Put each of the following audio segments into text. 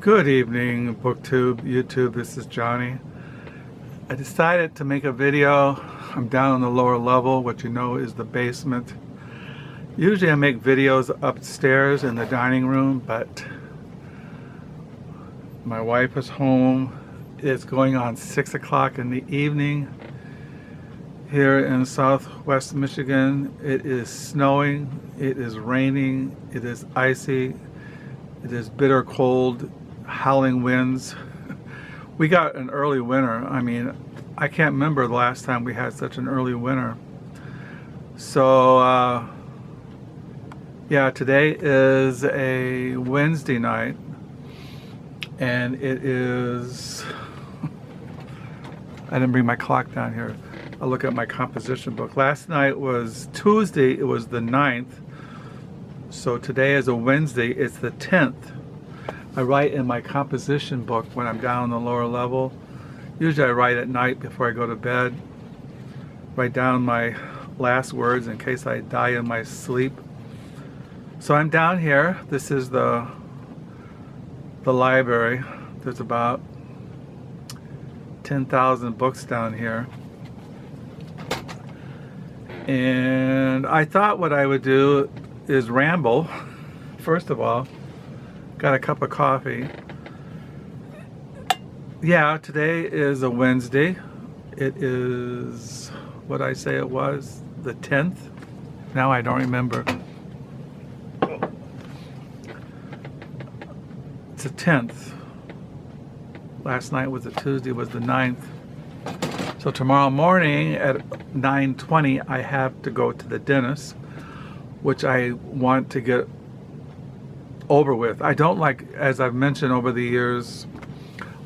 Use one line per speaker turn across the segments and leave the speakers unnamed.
Good evening, BookTube, YouTube. This is Johnny. I decided to make a video. I'm down on the lower level, what you know is the basement. Usually I make videos upstairs in the dining room, but my wife is home. It's going on 6 o'clock in the evening here in southwest Michigan. It is snowing, it is raining, it is icy, it is bitter cold, howling winds. We got an early winter. I mean, I can't remember the last time we had such an early winter. So yeah, today is a Wednesday night, and it is, I didn't bring my clock down here. I'll look at my composition book. Last night was Tuesday, it was the 9th. So today is a Wednesday, it's the 10th. I write in my composition book when I'm down on the lower level. Usually I write at night before I go to bed. Write down my last words in case I die in my sleep. So I'm down here. This is the library. There's about 10,000 books down here. And I thought what I would do is ramble. First of all, got a cup of coffee. Yeah, today is a Wednesday. It is what I say it was, the 10th. Now I don't remember. It's the 10th. Last night was a Tuesday, was the 9th. So tomorrow morning at 9:20 I have to go to the dentist, which I want to get over with. I don't like, as I've mentioned over the years,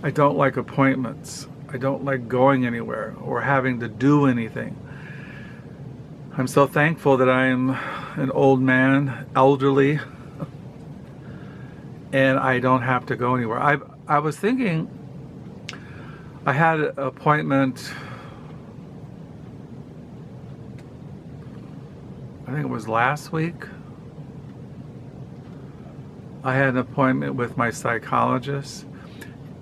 I don't like appointments. I don't like going anywhere or having to do anything. I'm so thankful that I'm an old man, elderly, and I don't have to go anywhere. I was thinking, I had an appointment, I think it was last week. I had an appointment with my psychologist,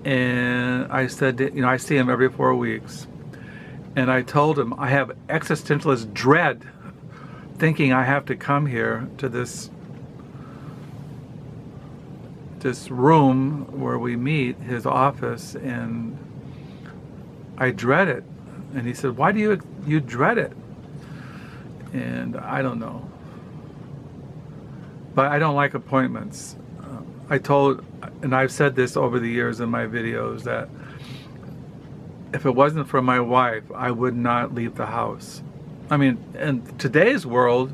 and I said, you know, I see him every 4 weeks, and I told him I have existentialist dread thinking I have to come here to this room where we meet, his office, and I dread it. And he said, why do you dread it? And I don't know, but I don't like appointments. I told, and I've said this over the years in my videos, that if it wasn't for my wife, I would not leave the house. I mean, in today's world,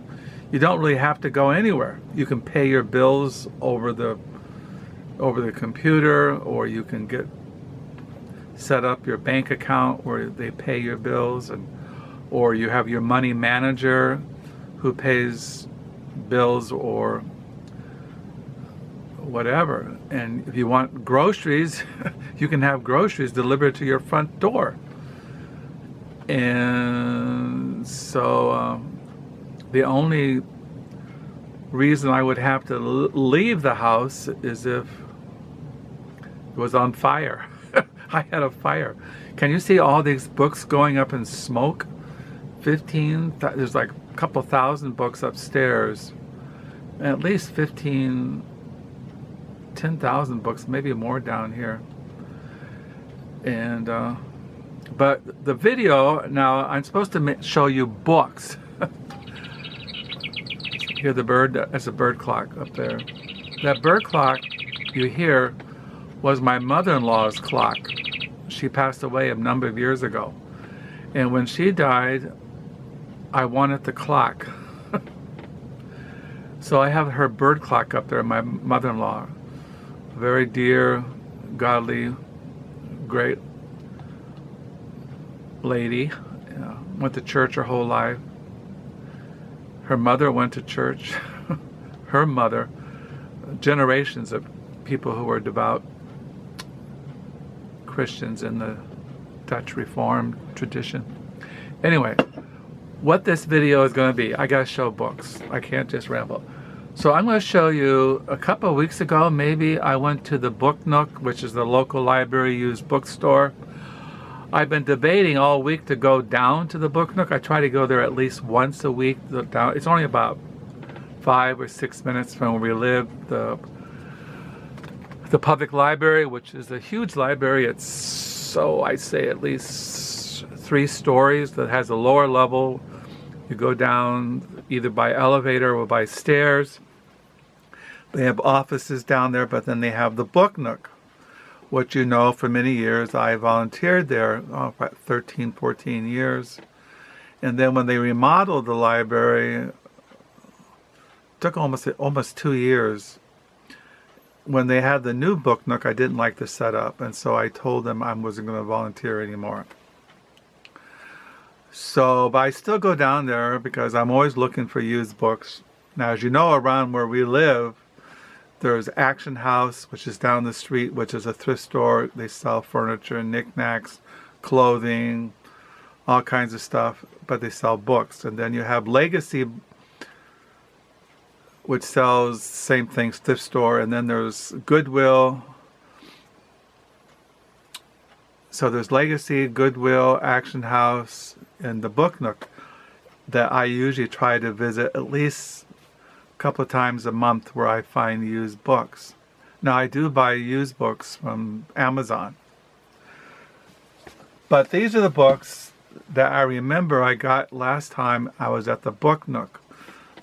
you don't really have to go anywhere. You can pay your bills over the computer, or you can set up your bank account where they pay your bills, or you have your money manager who pays bills or whatever. And if you want groceries, you can have groceries delivered to your front door. And so the only reason I would have to leave the house is if it was on fire. I had a fire. Can you see all these books going up in smoke? There's like a couple thousand books upstairs. At least 10,000 books, maybe more down here. And but the video, now I'm supposed to show you books. Hear the bird? That's a bird clock up there. That bird clock you hear was my mother-in-law's clock. She passed away a number of years ago. And when she died, I wanted the clock. So I have her bird clock up there, my mother-in-law. Very dear, godly, great lady. Went to church her whole life. Her mother went to church. Her mother, generations of people who were devout Christians in the Dutch Reformed tradition. Anyway, what this video is going to be, I gotta show books. I can't just ramble. So I'm going to show you, a couple of weeks ago, maybe, I went to the Book Nook, which is the local library used bookstore. I've been debating all week to go down to the Book Nook. I try to go there at least once a week. It's only about 5 or 6 minutes from where we live. The public library, which is a huge library, it's, so I say, at least 3 stories, that has a lower level. You go down either by elevator or by stairs. They have offices down there, but then they have the Book Nook, which, you know, for many years I volunteered there, about 13, 14 years. And then when they remodeled the library, it took almost 2 years. When they had the new Book Nook, I didn't like the setup, and so I told them I wasn't going to volunteer anymore. So, but I still go down there because I'm always looking for used books. Now, as you know, around where we live, there's Action House, which is down the street, which is a thrift store. They sell furniture, knickknacks, clothing, all kinds of stuff, but they sell books. And then you have Legacy, which sells same things, thrift store. And then there's Goodwill. So there's Legacy, Goodwill, Action House, and the Book Nook that I usually try to visit at least a couple of times a month, where I find used books. Now, I do buy used books from Amazon. But these are the books that I remember I got last time I was at the Book Nook,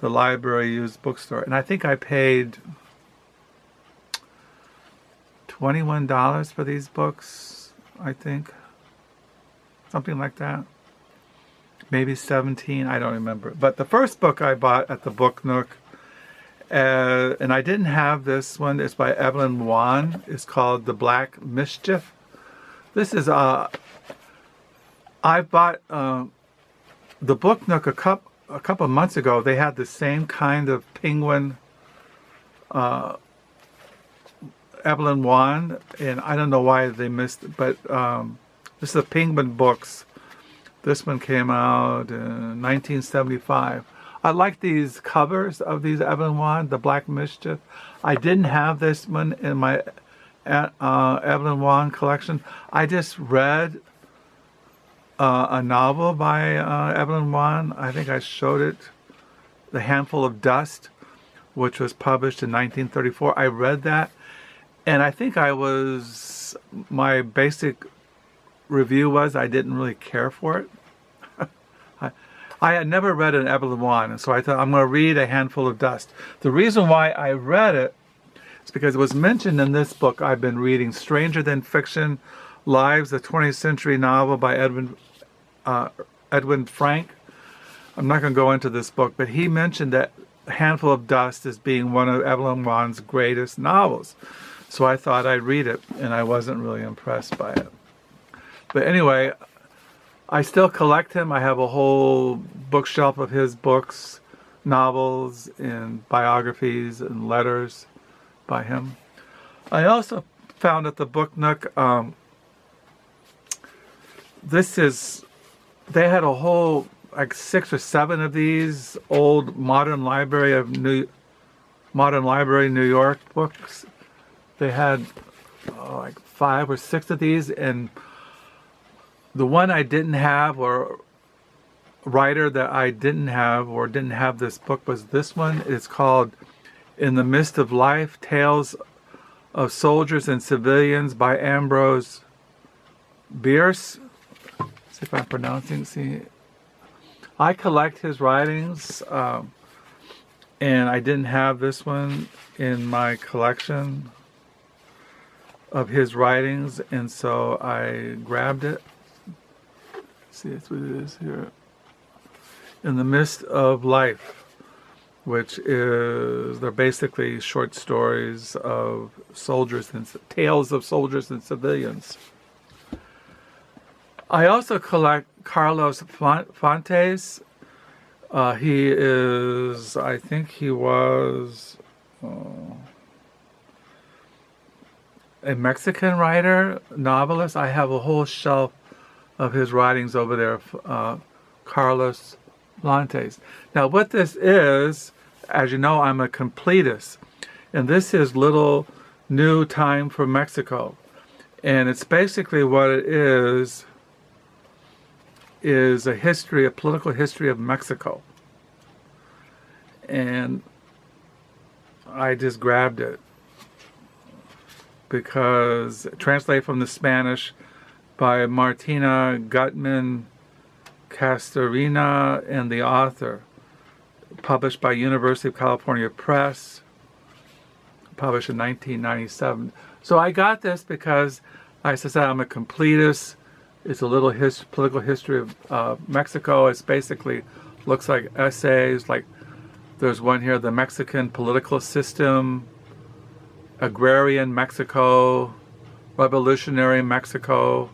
the library used bookstore. And I think I paid $21 for these books. I think something like that, maybe 17, I don't remember. But the first book I bought at the Book Nook, and I didn't have this one, it's by Evelyn Waugh. It's called The Black Mischief. This is I bought the Book Nook a couple of months ago. They had the same kind of penguin, Evelyn Waugh, and I don't know why they missed it, but this is the Penguin books. This one came out in 1975. I like these covers of these Evelyn Waugh, The Black Mischief. I didn't have this one in my Evelyn Waugh collection. I just read a novel by Evelyn Waugh. I think I showed it, The Handful of Dust, which was published in 1934. I read that. And I think my basic review was I didn't really care for it. I had never read an Evelyn Waugh, and so I thought I'm going to read A Handful of Dust. The reason why I read it is because it was mentioned in this book I've been reading, Stranger Than Fiction, Lives, a 20th Century Novel by Edwin Frank. I'm not going to go into this book, but he mentioned that A Handful of Dust as being one of Evelyn Waugh's greatest novels. So I thought I'd read it, and I wasn't really impressed by it. But anyway, I still collect him. I have a whole bookshelf of his books, novels, and biographies and letters by him. I also found at the Book Nook, they had a whole, like 6 or 7 of these old Modern Library New York books. They had like 5 or 6 of these, and the one I didn't have, or writer that I didn't have this book, was this one. It's called In the Midst of Life, Tales of Soldiers and Civilians by Ambrose Bierce. See if I'm pronouncing. See, I collect his writings, and I didn't have this one in my collection of his writings, and so I grabbed it. See, that's what it is here. In the Midst of Life, which is, they're basically short stories of soldiers and tales of soldiers and civilians. I also collect Carlos Fuentes. He is, I think he was a Mexican writer, novelist. I have a whole shelf of his writings over there, Carlos Fuentes. Now what this is, as you know, I'm a completist. And this is Little New Time for Mexico. And it's basically what it is a history, a political history of Mexico. And I just grabbed it because translated from the Spanish by Martina Gutman Castaneda and the author, published by University of California Press, published in 1997. So I got this because I said I'm a completist. It's a little political history of Mexico. It's basically looks like essays, like there's one here, the Mexican political system, agrarian Mexico, revolutionary Mexico,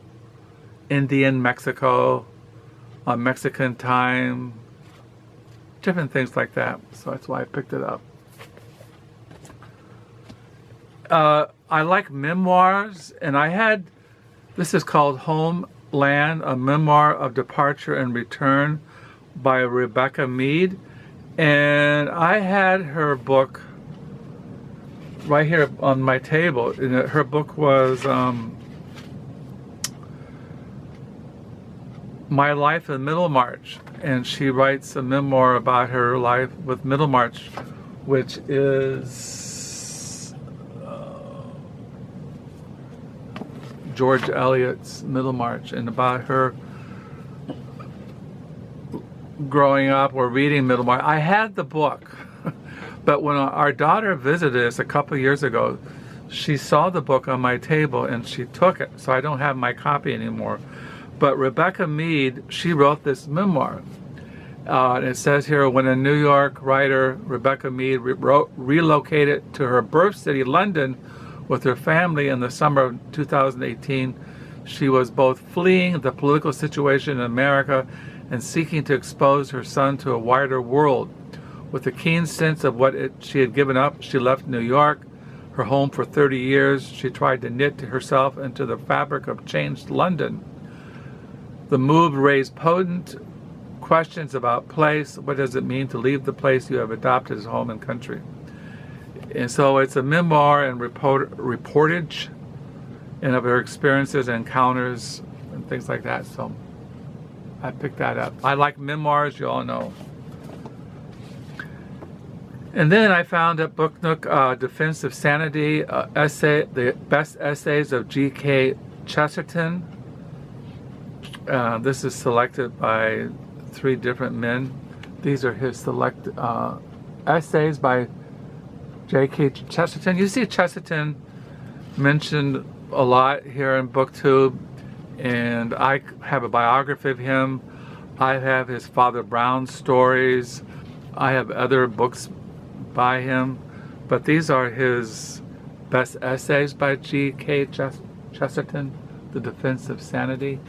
Indian Mexico, Mexican time, different things like that. So that's why I picked it up. I like memoirs, and I had, this is called Homeland, a memoir of departure and return by Rebecca Mead. And I had her book right here on my table. And her book was My Life in Middlemarch. And she writes a memoir about her life with Middlemarch, which is George Eliot's Middlemarch, and about her growing up or reading Middlemarch. I had the book, but when our daughter visited us a couple years ago, she saw the book on my table and she took it, so I don't have my copy anymore. But Rebecca Mead, she wrote this memoir. And it says here, when a New York writer, Rebecca Mead, relocated to her birth city, London, with her family in the summer of 2018, she was both fleeing the political situation in America and seeking to expose her son to a wider world. With a keen sense of what she had given up, she left New York, her home for 30 years. She tried to knit herself into the fabric of changed London. The move raised potent questions about place. What does it mean to leave the place you have adopted as home and country? And so it's a memoir and reportage and of her experiences and encounters and things like that. So I picked that up. I like memoirs, you all know. And then I found at Book Nook, Defense of Sanity, essay, the best essays of G.K. Chesterton. This is selected by 3 different men. These are his select essays by J.K. Chesterton. You see Chesterton mentioned a lot here in BookTube, and I have a biography of him. I have his Father Brown stories. I have other books by him, but these are his best essays by G.K. Chesterton, The Defense of Sanity.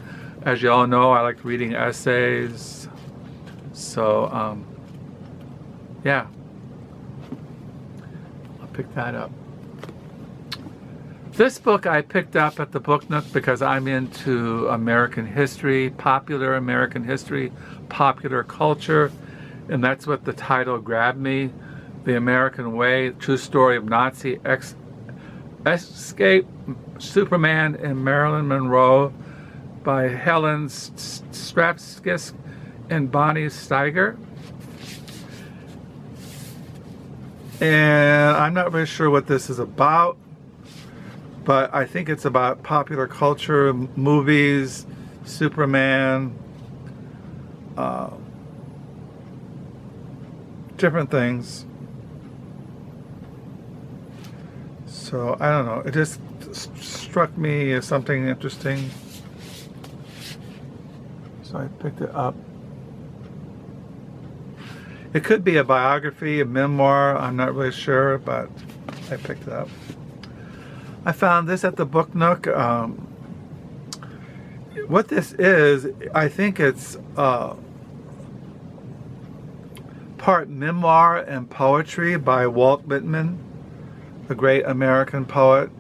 As you all know, I like reading essays, so yeah, I'll pick that up. This book I picked up at the Book Nook because I'm into American history, popular American history, popular culture, and that's what the title grabbed me. The American Way, True Story of Nazi Escape, Superman and Marilyn Monroe by Helen Stapinski and Bonnie Steiger. And I'm not really sure what this is about, but I think it's about popular culture, movies, Superman, different things. So I don't know, it just struck me as something interesting, so I picked it up. It could be a biography, a memoir, I'm not really sure, but I picked it up. I found this at the Book Nook. What this is, I think it's part memoir and poetry by Walt Whitman, a great American poet.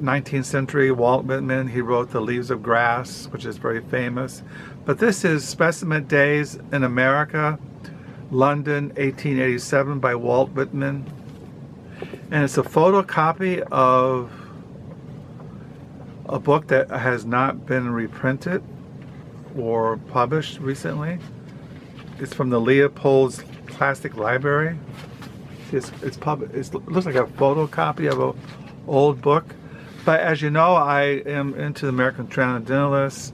19th century Walt Whitman. He wrote The Leaves of Grass, which is very famous. But this is Specimen Days in America, London, 1887 by Walt Whitman. And it's a photocopy of a book that has not been reprinted or published recently. It's from the Leopold's Classic Library. It looks like a photocopy of an old book. But as you know, I am into the American Transcendentalists,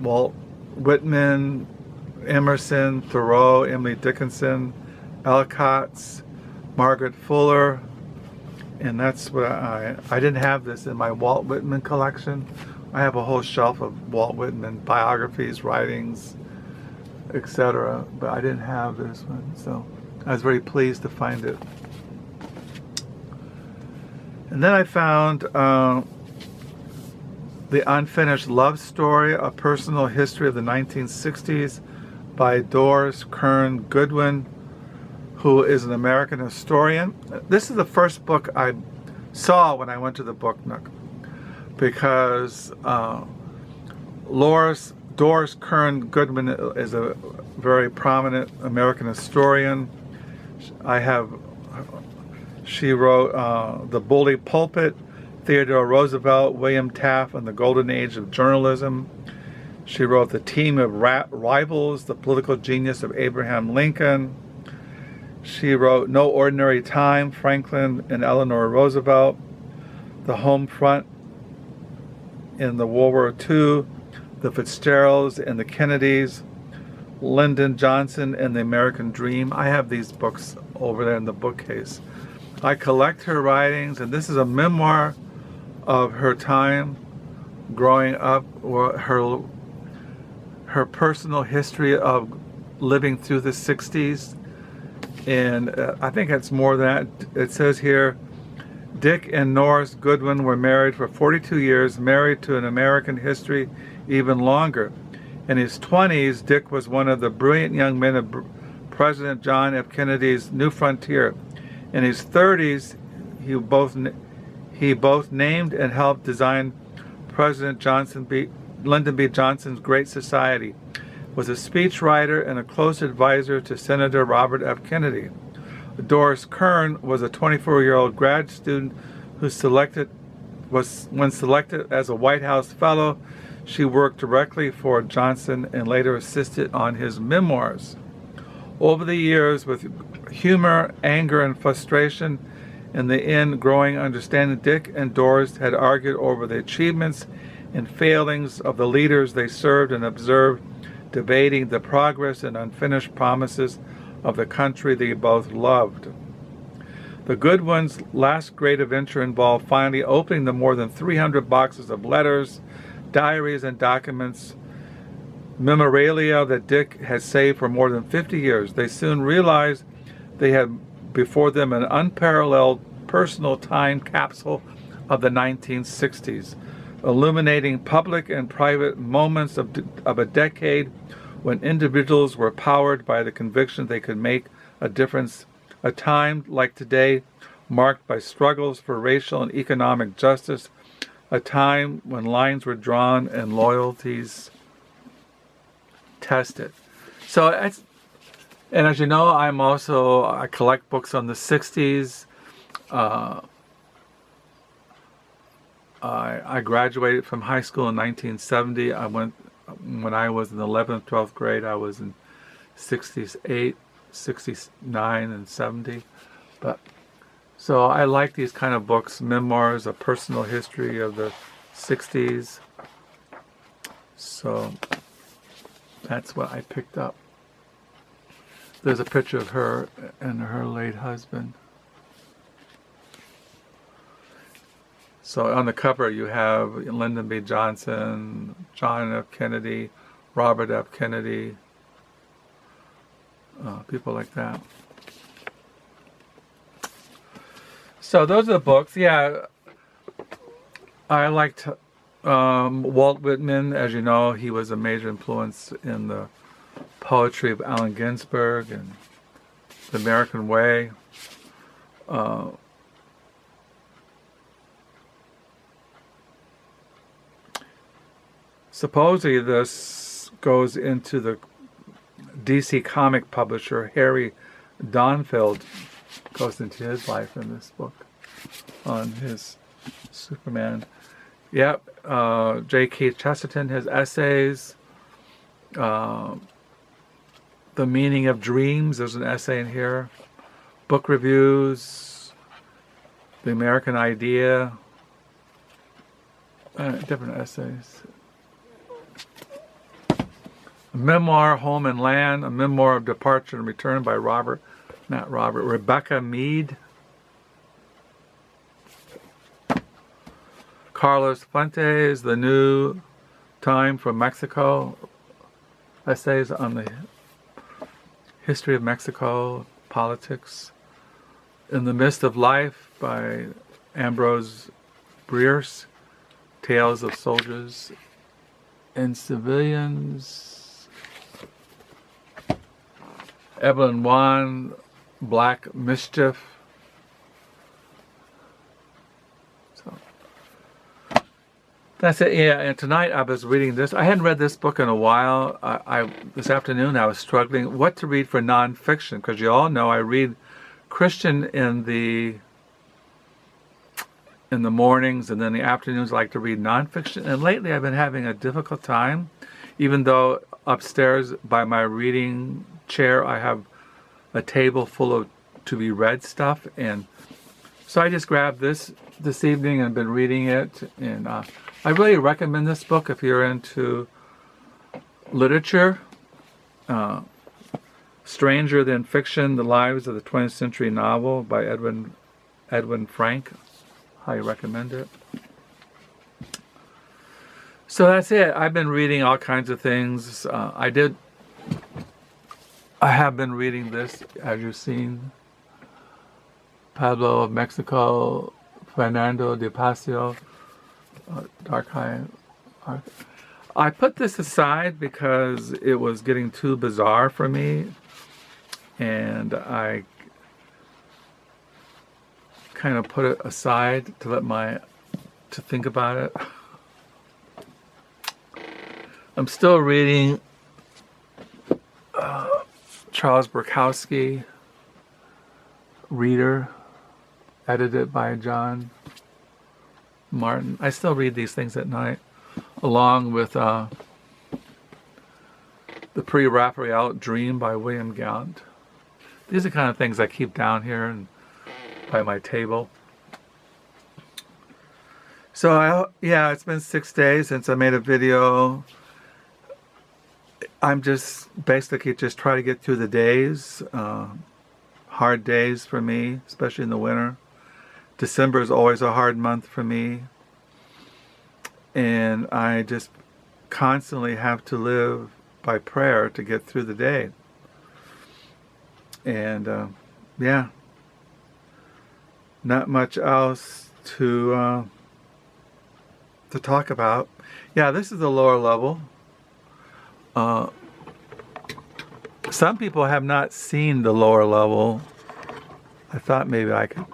Walt Whitman, Emerson, Thoreau, Emily Dickinson, Ahlquist, Margaret Fuller, and that's what I didn't have this in my Walt Whitman collection. I have a whole shelf of Walt Whitman biographies, writings, etc. But I didn't have this one, so I was very pleased to find it. And then I found The Unfinished Love Story, A Personal History of the 1960s by Doris Kearns Goodwin, who is an American historian. This is the first book I saw when I went to the Book Nook, because Doris Kearns Goodwin is a very prominent American historian. She wrote The Bully Pulpit, Theodore Roosevelt, William Taft, and the Golden Age of Journalism. She wrote The Team of Rivals, The Political Genius of Abraham Lincoln. She wrote No Ordinary Time, Franklin and Eleanor Roosevelt, The Home Front in the World War II, The Fitzgeralds and the Kennedys, Lyndon Johnson and the American Dream. I have these books over there in the bookcase. I collect her writings, and this is a memoir of her time growing up, or her personal history of living through the 60s. And I think it's more than that. It says here, Dick and Norris Goodwin were married for 42 years, married to an American history even longer. In his 20s, Dick was one of the brilliant young men of President John F. Kennedy's New Frontier. In his 30s, he both named and helped design President Lyndon B. Johnson's Great Society, was a speechwriter and a close advisor to Senator Robert F. Kennedy. Doris Kearns was a 24-year-old grad student who when selected as a White House Fellow, she worked directly for Johnson and later assisted on his memoirs. Over the years, with humor, anger, and frustration, in the end, growing understanding, Dick and Doris had argued over the achievements and failings of the leaders they served and observed, debating the progress and unfinished promises of the country they both loved. The Goodwins' last great adventure involved finally opening the more than 300 boxes of letters, diaries, and documents, memorabilia that Dick had saved for more than 50 years. They soon realized they had before them an unparalleled personal time capsule of the 1960s, illuminating public and private moments of a decade when individuals were powered by the conviction they could make a difference, a time like today marked by struggles for racial and economic justice, a time when lines were drawn and loyalties tested. And as you know, I collect books on the 60s. I graduated from high school in 1970. When I was in the 11th, 12th grade, I was in 68, 69, and 70. So I like these kind of books, memoirs, a personal history of the 60s. So that's what I picked up. There's a picture of her and her late husband. So on the cover you have Lyndon B. Johnson, John F. Kennedy, Robert F. Kennedy, people like that. So those are the books. Yeah, I liked Walt Whitman. As you know, he was a major influence in the poetry of Allen Ginsberg and The American Way. Supposedly this goes into the DC comic publisher Harry Donfield, goes into his life in this book on his Superman. Yep, J. Keith Chesterton, his essays, The Meaning of Dreams, there's an essay in here, book reviews, The American Idea, different essays. A memoir, Home and Land, a memoir of departure and return by Rebecca Mead. Carlos Fuentes, The New Time from Mexico, essays on the history of Mexico, politics. In the Midst of Life by Ambrose Bierce, Tales of Soldiers and Civilians. Evelyn Waugh, Black Mischief. That's it, yeah. And tonight I was reading this. I hadn't read this book in a while. This afternoon I was struggling what to read for nonfiction, because you all know I read Christian in the mornings, and then the afternoons I like to read nonfiction. And lately I've been having a difficult time, even though upstairs by my reading chair I have a table full of to be read stuff. And so I just grabbed this evening and been reading it. And I really recommend this book if you're into literature. Stranger Than Fiction, The Lives of the 20th Century Novel by Edwin Frank. Highly recommend it. So that's it. I've been reading all kinds of things. I have been reading this, as you've seen. Pablo of Mexico, Fernando de Pasio, Dark High. I put this aside because it was getting too bizarre for me, and I kind of put it aside to think about it. I'm still reading Charles Bukowski, Reader, edited by John Martin. I still read these things at night, along with the Pre-Raphael Dream by William Gallant. These are the kind of things I keep down here and by my table. So it's been 6 days since I made a video. I'm just basically just trying to get through the days, hard days for me, especially in the winter. December is always a hard month for me, and I just constantly have to live by prayer to get through the day. And not much else to talk about. Yeah, this is the lower level. Some people have not seen the lower level. I thought maybe I could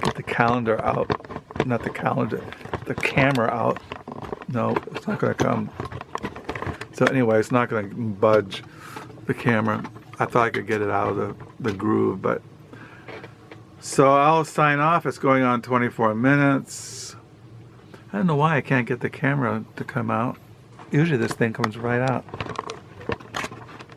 get the calendar out. Not the calendar, the camera out. No, it's not going to come. So anyway, it's not going to budge the camera. I thought I could get it out of the groove, but... So I'll sign off. It's going on 24 minutes. I don't know why I can't get the camera to come out. Usually this thing comes right out.